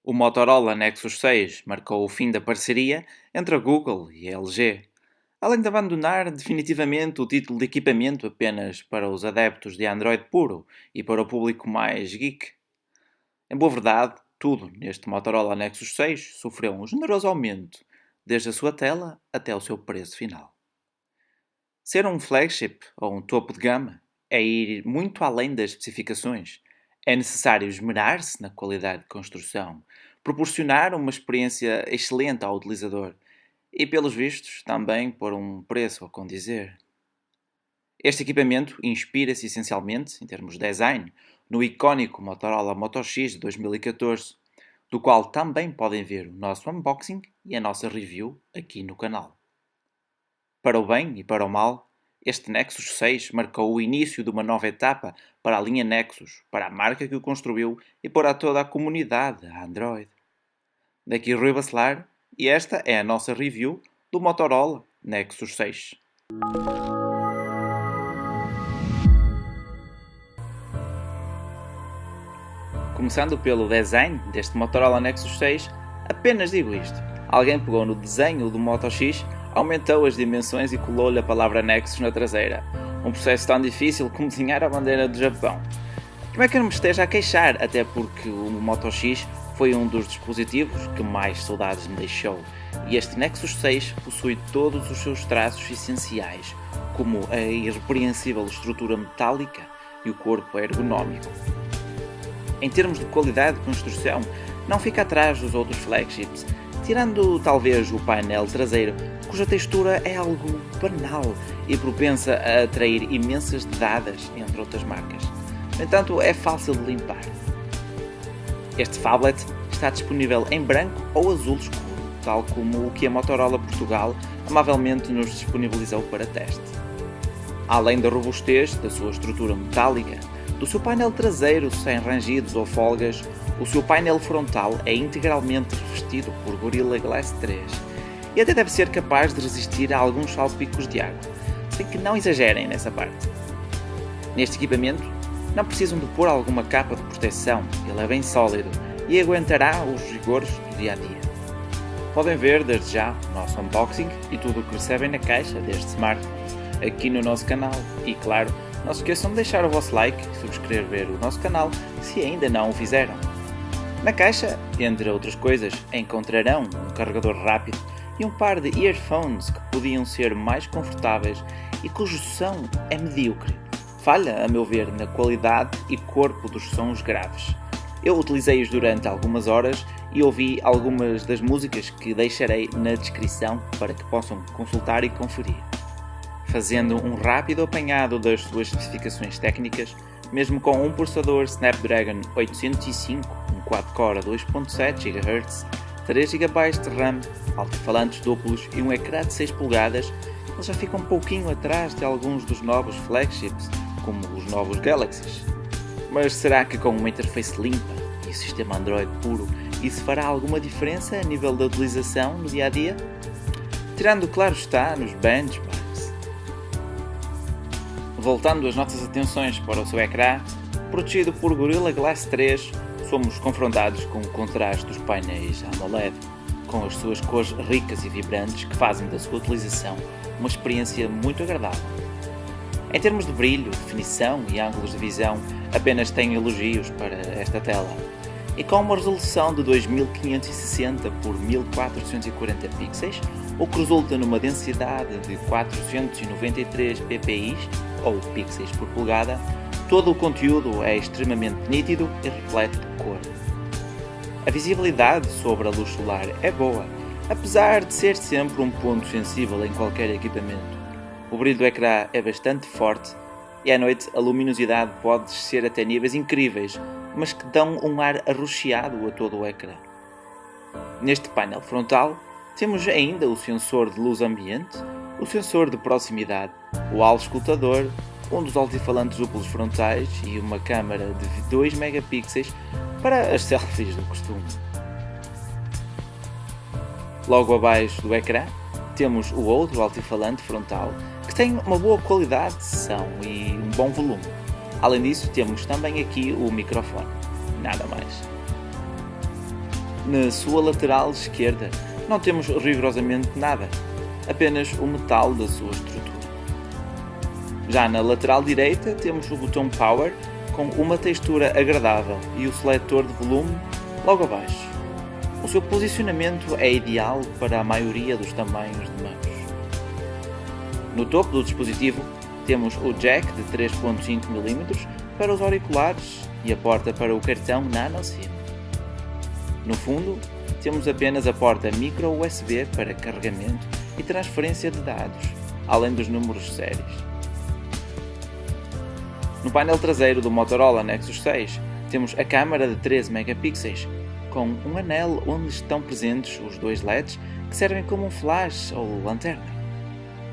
O Motorola Nexus 6 marcou o fim da parceria entre a Google e a LG, além de abandonar definitivamente o título de equipamento apenas para os adeptos de Android puro e para o público mais geek. Em boa verdade, tudo neste Motorola Nexus 6 sofreu um generoso aumento, desde a sua tela até o seu preço final. Ser um flagship ou um topo de gama é ir muito além das especificações. É necessário esmerar-se na qualidade de construção, proporcionar uma experiência excelente ao utilizador e, pelos vistos, também pôr um preço a condizer. Este equipamento inspira-se essencialmente, em termos de design, no icónico Motorola Moto X de 2014, do qual também podem ver o nosso unboxing e a nossa review aqui no canal. Para o bem e para o mal, este Nexus 6 marcou o início de uma nova etapa para a linha Nexus, para a marca que o construiu e para toda a comunidade Android. Daqui Rui Bacelar e esta é a nossa review do Motorola Nexus 6. Começando pelo design deste Motorola Nexus 6, apenas digo isto. Alguém pegou no desenho do Moto X, aumentou as dimensões e colou-lhe a palavra Nexus na traseira. Um processo tão difícil como desenhar a bandeira do Japão. Não é que eu não me esteja a queixar, até porque o Moto X foi um dos dispositivos que mais saudades me deixou. E este Nexus 6 possui todos os seus traços essenciais, como a irrepreensível estrutura metálica e o corpo ergonómico. Em termos de qualidade de construção, não fica atrás dos outros flagships, tirando talvez o painel traseiro, cuja textura é algo banal e propensa a atrair imensas dedadas entre outras marcas. No entanto, é fácil de limpar. Este phablet está disponível em branco ou azul escuro, tal como o que a Motorola Portugal amavelmente nos disponibilizou para teste. Além da robustez da sua estrutura metálica, do seu painel traseiro sem rangidos ou folgas, o seu painel frontal é integralmente revestido por Gorilla Glass 3 e até deve ser capaz de resistir a alguns salpicos de água, sem que não exagerem nessa parte. Neste equipamento, não precisam de pôr alguma capa de proteção, ele é bem sólido e aguentará os rigores do dia a dia. Podem ver desde já o nosso unboxing e tudo o que recebem na caixa deste smartphone aqui no nosso canal e, claro, não se esqueçam de deixar o vosso like e subscrever o nosso canal se ainda não o fizeram. Na caixa, entre outras coisas, encontrarão um carregador rápido e um par de earphones que podiam ser mais confortáveis e cujo som é medíocre. Falha, a meu ver, na qualidade e corpo dos sons graves. Eu utilizei-os durante algumas horas e ouvi algumas das músicas que deixarei na descrição para que possam consultar e conferir. Fazendo um rápido apanhado das suas especificações técnicas, mesmo com um processador Snapdragon 805, um quad-core a 2.7 GHz, 3 GB de RAM, alto-falantes duplos e um ecrã de 6 polegadas, eles já ficam um pouquinho atrás de alguns dos novos flagships, como os novos Galaxies. Mas será que com uma interface limpa e sistema Android puro, isso fará alguma diferença a nível da utilização no dia-a-dia? Tirando, claro está, nos benchmarks. Voltando as nossas atenções para o seu ecrã, protegido por Gorilla Glass 3, somos confrontados com o contraste dos painéis AMOLED, com as suas cores ricas e vibrantes que fazem da sua utilização uma experiência muito agradável. Em termos de brilho, definição e ângulos de visão, apenas tenho elogios para esta tela. E com uma resolução de 2560 por 1440 pixels, o que resulta numa densidade de 493 ppi, ou pixels por polegada, todo o conteúdo é extremamente nítido e repleto de cor. A visibilidade sobre a luz solar é boa, apesar de ser sempre um ponto sensível em qualquer equipamento. O brilho do ecrã é bastante forte e à noite a luminosidade pode descer até níveis incríveis, mas que dão um ar arroxeado a todo o ecrã. Neste painel frontal, temos ainda o sensor de luz ambiente, o sensor de proximidade, o auscultador, um dos altifalantes duplos frontais e uma câmara de 2 megapixels para as selfies do costume. Logo abaixo do ecrã, temos o outro altifalante frontal, que tem uma boa qualidade de som e um bom volume. Além disso, temos também aqui o microfone, nada mais. Na sua lateral esquerda não temos rigorosamente nada, apenas o metal da sua estrutura. Já na lateral direita temos o botão Power com uma textura agradável e o seletor de volume logo abaixo. O seu posicionamento é ideal para a maioria dos tamanhos de mãos. No topo do dispositivo temos o jack de 3.5 mm para os auriculares e a porta para o cartão nano SIM. No fundo, temos apenas a porta micro USB para carregamento e transferência de dados, além dos números séries. No painel traseiro do Motorola Nexus 6 temos a câmara de 13 megapixels com um anel onde estão presentes os dois LEDs que servem como um flash ou lanterna.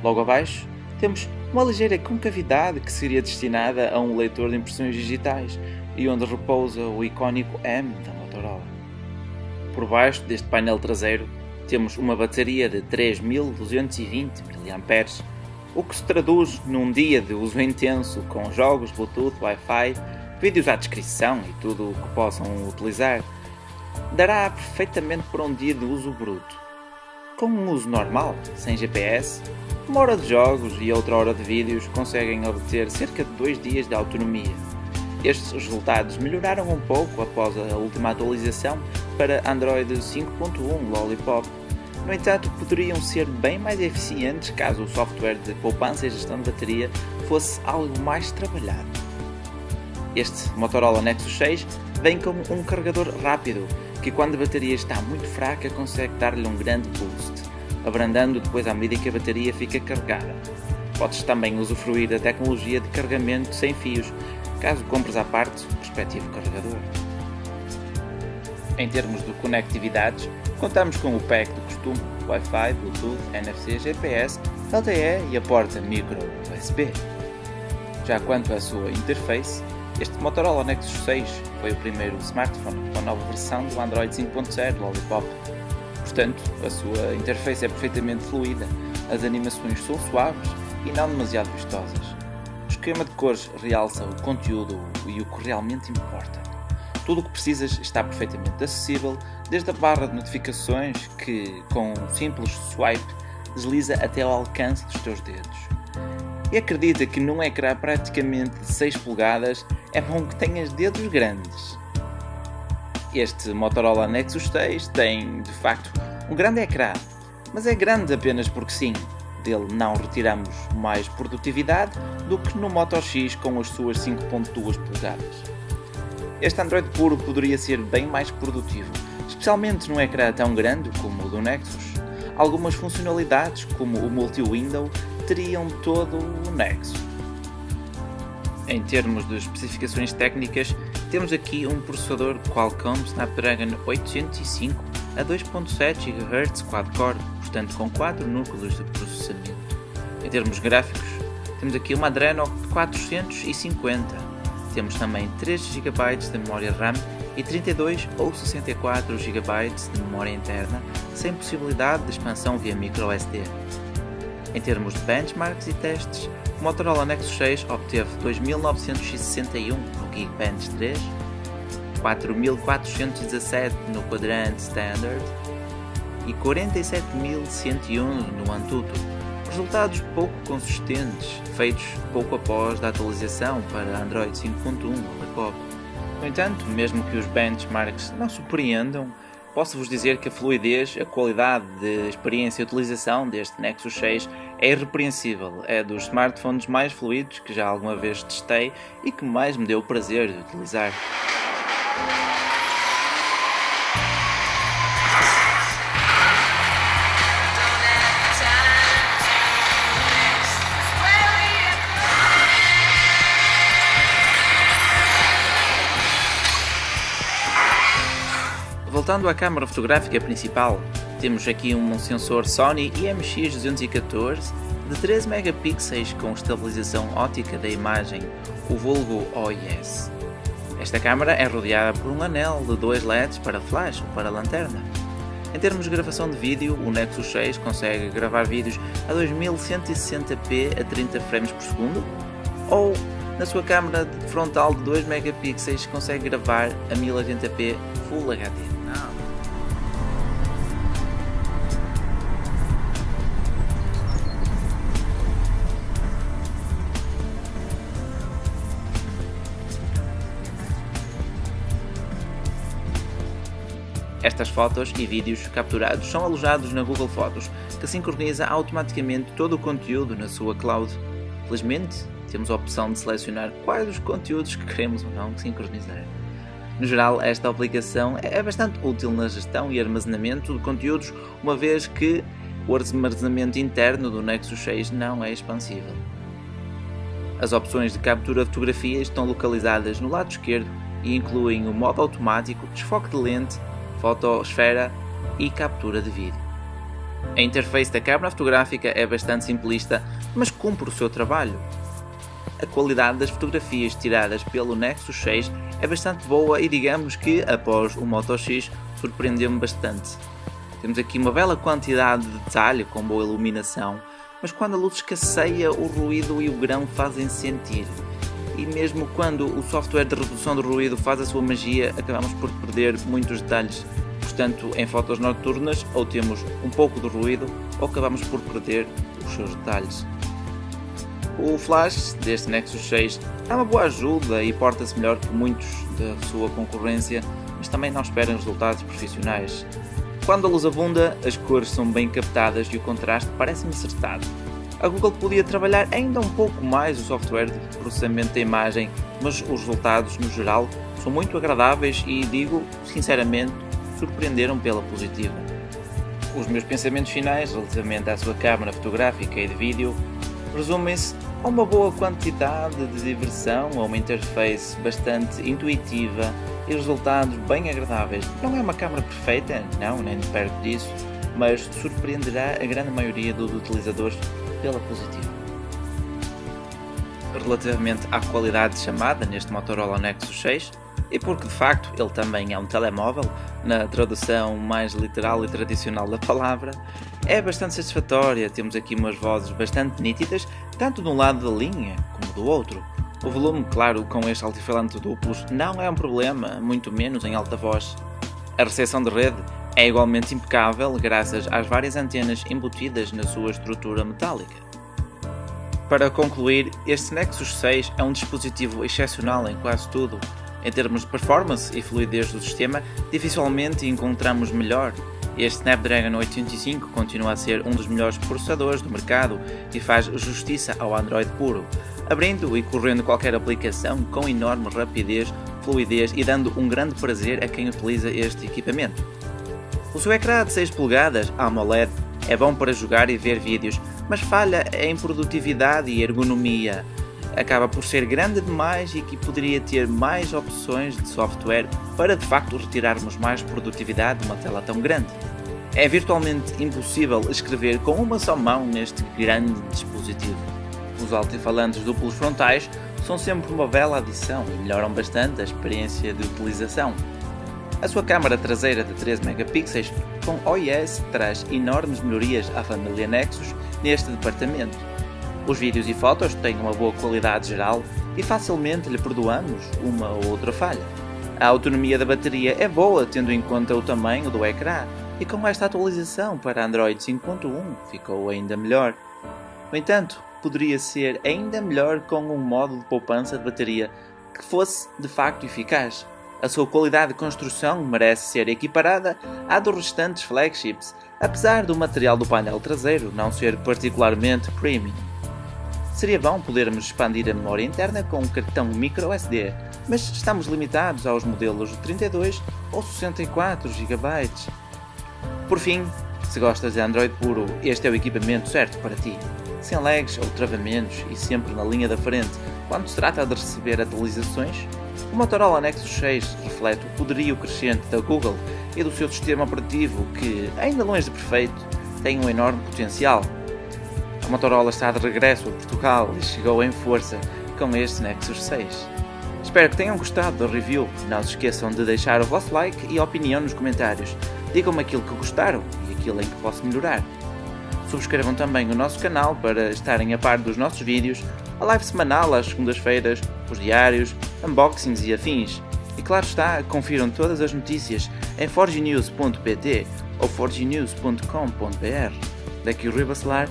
Logo abaixo temos uma ligeira concavidade que seria destinada a um leitor de impressões digitais e onde repousa o icónico M da Motorola. Por baixo deste painel traseiro temos uma bateria de 3220 mAh, o que se traduz num dia de uso intenso com jogos, Bluetooth, Wi-Fi, vídeos à descrição e tudo o que possam utilizar. Dará perfeitamente para um dia de uso bruto. Com um uso normal, sem GPS, uma hora de jogos e outra hora de vídeos conseguem obter cerca de 2 dias de autonomia. Estes resultados melhoraram um pouco após a última atualização para Android 5.1 Lollipop. No entanto, poderiam ser bem mais eficientes caso o software de poupança e gestão de bateria fosse algo mais trabalhado. Este Motorola Nexus 6 vem com um carregador rápido, que quando a bateria está muito fraca consegue dar-lhe um grande boost, abrandando depois à medida que a bateria fica carregada. Podes também usufruir da tecnologia de carregamento sem fios, caso compres à parte o respectivo carregador. Em termos de conectividades, contamos com o pack de costume, Wi-Fi, Bluetooth, NFC, GPS, LTE e a porta micro USB. Já quanto à sua interface, este Motorola Nexus 6 foi o primeiro smartphone com a nova versão do Android 5.0 Lollipop. Portanto, a sua interface é perfeitamente fluida, as animações são suaves e não demasiado vistosas. O esquema de cores realça o conteúdo e o que realmente importa. Tudo o que precisas está perfeitamente acessível, desde a barra de notificações que, com um simples swipe, desliza até ao alcance dos teus dedos. E acredita que num ecrã praticamente de 6 polegadas é bom que tenhas dedos grandes. Este Motorola Nexus 6 tem, de facto, um grande ecrã, mas é grande apenas porque sim. Dele não retiramos mais produtividade do que no Moto X com as suas 5.2 polegadas. Este Android puro poderia ser bem mais produtivo, especialmente num ecrã tão grande como o do Nexus. Algumas funcionalidades, como o multi-window, teriam todo o Nexus. Em termos de especificações técnicas, temos aqui um processador Qualcomm Snapdragon 805 a 2.7 GHz quad-core, portanto com 4 núcleos de processamento. Em termos gráficos, temos aqui uma Adreno 450. Temos também 3 GB de memória RAM e 32 ou 64 GB de memória interna, sem possibilidade de expansão via microSD. Em termos de benchmarks e testes, o Motorola Nexus 6 obteve 2.961 no Geekbench 3, 4.417 no quadrante Standard e 47.101 no Antutu. Resultados pouco consistentes, feitos pouco após a atualização para Android 5.1 Lollipop. No entanto, mesmo que os benchmarks não surpreendam, posso-vos dizer que a fluidez, a qualidade de experiência e utilização deste Nexus 6 é irrepreensível. É dos smartphones mais fluidos que já alguma vez testei e que mais me deu o prazer de utilizar. Voltando à câmara fotográfica principal, temos aqui um sensor Sony IMX214 de 13 megapixels com estabilização óptica da imagem, o vulgo OIS. Esta câmara é rodeada por um anel de 2 LEDs para flash ou para lanterna. Em termos de gravação de vídeo, o Nexus 6 consegue gravar vídeos a 2160p a 30 frames por segundo, ou na sua câmara frontal de 2 megapixels consegue gravar a 1080p Full HD. Estas fotos e vídeos capturados são alojados na Google Fotos, que sincroniza automaticamente todo o conteúdo na sua cloud. Felizmente, temos a opção de selecionar quais os conteúdos que queremos ou não sincronizar. No geral, esta aplicação é bastante útil na gestão e armazenamento de conteúdos, uma vez que o armazenamento interno do Nexus 6 não é expansível. As opções de captura de fotografias estão localizadas no lado esquerdo e incluem o modo automático, desfoque de lente, fotosfera e captura de vídeo. A interface da câmara fotográfica é bastante simplista, mas cumpre o seu trabalho. A qualidade das fotografias tiradas pelo Nexus 6 é bastante boa e digamos que, após o Moto X, surpreendeu-me bastante. Temos aqui uma bela quantidade de detalhe com boa iluminação, mas quando a luz escasseia, o ruído e o grão fazem-se sentir. E mesmo quando o software de redução do ruído faz a sua magia, acabamos por perder muitos detalhes. Portanto, em fotos noturnas, ou temos um pouco de ruído, ou acabamos por perder os seus detalhes. O flash deste Nexus 6 é uma boa ajuda e porta-se melhor que muitos da sua concorrência, mas também não esperem resultados profissionais. Quando a luz abunda, as cores são bem captadas e o contraste parece-me acertado. A Google podia trabalhar ainda um pouco mais o software de processamento da imagem, mas os resultados, no geral, são muito agradáveis e, digo sinceramente, surpreenderam pela positiva. Os meus pensamentos finais relativamente à sua câmara fotográfica e de vídeo resumem-se a uma boa quantidade de diversão, a uma interface bastante intuitiva e resultados bem agradáveis. Não é uma câmara perfeita, não, nem de perto disso, mas surpreenderá a grande maioria dos utilizadores pela positiva. Relativamente à qualidade de chamada neste Motorola Nexus 6, e porque de facto ele também é um telemóvel, na tradução mais literal e tradicional da palavra, é bastante satisfatória. Temos aqui umas vozes bastante nítidas, tanto de um lado da linha como do outro. O volume, claro, com este altifalante duplos não é um problema, muito menos em alta voz. A recepção de rede é igualmente impecável graças às várias antenas embutidas na sua estrutura metálica. Para concluir, este Nexus 6 é um dispositivo excepcional em quase tudo. Em termos de performance e fluidez do sistema, dificilmente encontramos melhor. Este Snapdragon 805 continua a ser um dos melhores processadores do mercado e faz justiça ao Android puro, abrindo e correndo qualquer aplicação com enorme rapidez, fluidez e dando um grande prazer a quem utiliza este equipamento. O seu ecrã de 6 polegadas AMOLED é bom para jogar e ver vídeos, mas falha em produtividade e ergonomia. Acaba por ser grande demais e que poderia ter mais opções de software para de facto retirarmos mais produtividade de uma tela tão grande. É virtualmente impossível escrever com uma só mão neste grande dispositivo. Os altifalantes duplos frontais são sempre uma bela adição e melhoram bastante a experiência de utilização. A sua câmara traseira de 13 megapixels com OIS traz enormes melhorias à família Nexus neste departamento. Os vídeos e fotos têm uma boa qualidade geral e facilmente lhe perdoamos uma ou outra falha. A autonomia da bateria é boa tendo em conta o tamanho do ecrã e com esta atualização para Android 5.1 ficou ainda melhor. No entanto, poderia ser ainda melhor com um modo de poupança de bateria que fosse de facto eficaz. A sua qualidade de construção merece ser equiparada à dos restantes flagships, apesar do material do painel traseiro não ser particularmente premium. Seria bom podermos expandir a memória interna com um cartão microSD, mas estamos limitados aos modelos de 32 ou 64 GB. Por fim, se gostas de Android puro, este é o equipamento certo para ti. Sem lags ou travamentos e sempre na linha da frente quando se trata de receber atualizações, o Motorola Nexus 6 reflete o poderio crescente da Google e do seu sistema operativo que, ainda longe de perfeito, tem um enorme potencial. A Motorola está de regresso a Portugal e chegou em força com este Nexus 6. Espero que tenham gostado da review. Não se esqueçam de deixar o vosso like e opinião nos comentários. Digam-me aquilo que gostaram e aquilo em que posso melhorar. Subscrevam também o nosso canal para estarem a par dos nossos vídeos, a live semanal às segundas-feiras, os diários, unboxings e afins. E claro está, confiram todas as notícias em forgenews.pt ou forgenews.com.br. Daqui o Rui Bacelar,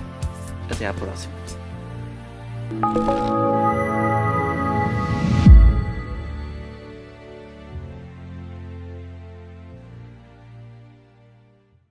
até à próxima.